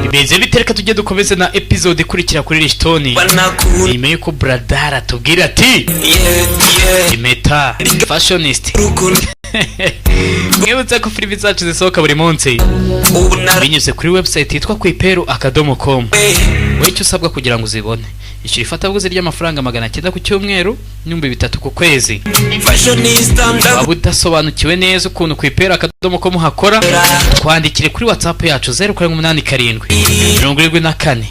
Bimeze bitereka tujye dukomeze na episode ikurikira kuri Ristoni. Nyuma yuko Bradara tubwira ati Impeta fashionist. Mwibutse ko filimi zacu zisohoka buri munsi binyuze kuri website yitwa kwiperu.com. Wowe icyo usabwa kugira ngo uzibone ishyura ifatabuguzi ry'amafaranga 900 ku cyumweru n'ibihumbi 3 ku kwezi. Waba udasobanukiwe neza ukuntu kwiperu.com hakora, twandikire kuri WhatsApp yacu 0787 74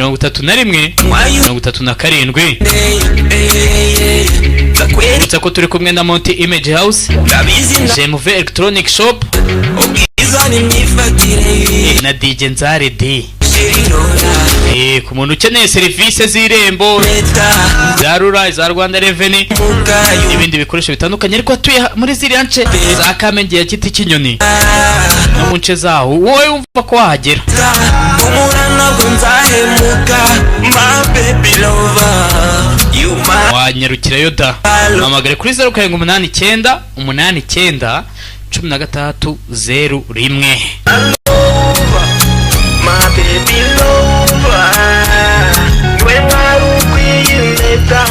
31 37. Uretse ko turi kumwe na Monty Image House, JMV Electronic Shop na DJ Nzare D. Ku muntu ukeneye serivisi z'irembo za Rura, za Rwanda Revenue n'ibindi bikoresho bitandukanye, ariko atuye muri ziriya nce za Kamenge ya Giti Kinyoni no mu nce zaho, wowe wumva ko wahagera wanyarukirayo da. Mamagare kuri 0789 89 13 01. My baby lover, when I Impeta,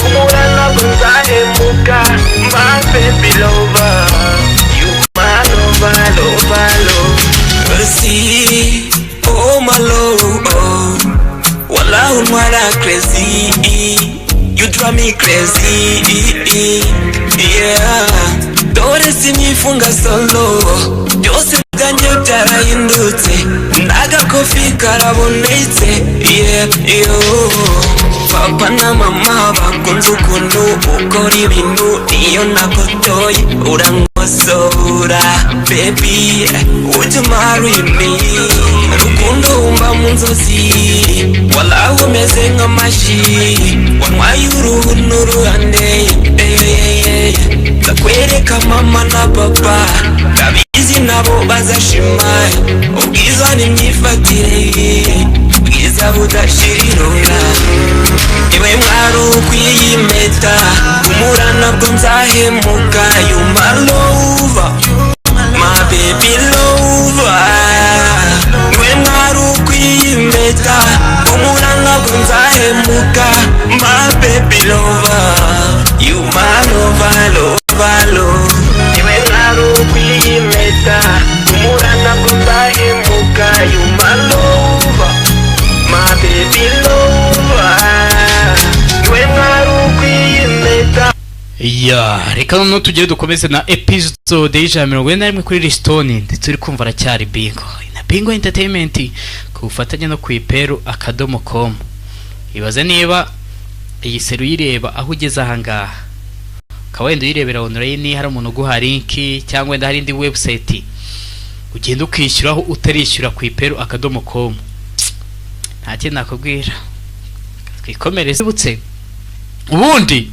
umurana kunzahemuka. My baby lover, you my lover, lover, lover. See, oh my love, wallah unwara crazy, you drive me crazy, yeah. Dore sinifunga solo, byose byanjye byarahindutse, n'agakofi karabonetse, yeah, yo. Papa na mama bakunze ukuntu ukora ibintu iyo nakotoye urankosora. Baby, would you marry me? Rukundo wumva mu nzozi, wallah umeze nk'amashi, wanwaye uruhu n'uruhande, ndakwereka mama na papa, ndabizi nabo bazashima, ubwiza n'imyifatire, ubwiza budashirira. Iwe mwari ukwiye impeta, umurana bwo nzahemuka. You my lover, my baby lover. Iwe mwari ukwiye impeta, umurana bwo nzahemuka. My baby lover, you my lover, lover, lover. Iwe mwari ukwiye impeta, umurana bwo nzahemuka. You my lover, my baby lover. Reka noneho tugere dukomeze na episode y'141 kuri Ristoni, ndetse turi kumva aracyari Bingo na Bingo Entertainment ku bufatanye no kwiperu.com. Ibaze niba iyi seru yireba aho ugeze ahangaha, kawenda uyirebera online, hari umuntu guha link cyangwa wenda hari indi website ugenda ukishyuraho utarishyura kwiperu.com, nta kintu nakubwira. Twikomereze butse ubundi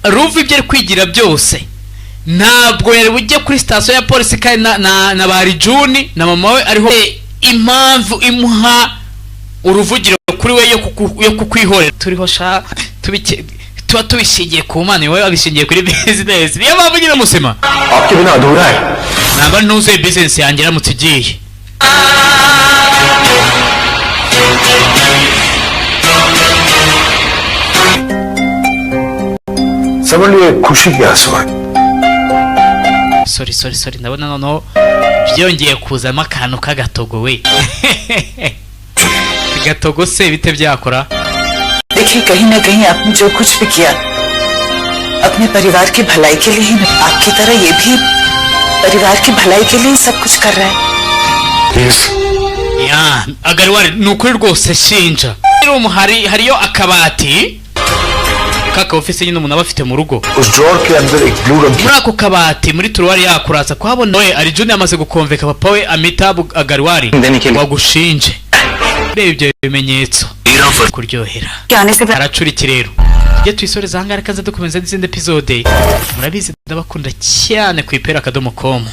Ruvi ibyo kwigira byose, ntabwo yari bujye kuri station ya police kandi na bari Juni na mama we ariho. Impamvu imuha uruvugiro kuri we yo kukwihorera, turiho sha tuba tubishingiye ku Mana, we abishingiye kuri business. Niyo mpamvu nyine musema आपके बिना अधूरा है. namba nuze business yanjye ramutse igiye. समझ लिए खुशी की आंसू है. Sorry ndabona noneho byongeye kuzamo akantu k'agatogo we. Gatogo se bite byakora? देखिए कहीं ना कहीं आपने जो कुछ भी किया अपने परिवार की भलाई के लिए ही, आपकी तरह ये भी परिवार की भलाई के लिए सब कुछ कर रहा है. Ya Agarwari nukuri rwose shinja. Hariyo akabati kaka ofisi nyine umuntu abafite mu rugo. उस ड्रॉर के अंदर एक ब्लू रंग muri ako kabati muri turuwari yakuraza kuhabona we ari Juni amaze gukonveka papa we Amita Agarwari wagushinje. Reba ibyo bimenyetso kuryohera aracuri kirero. Tujye twisoreza hangara kaza dukomeza n'izindi episode. Murabizi ndabakunda cyane kwiperu.com.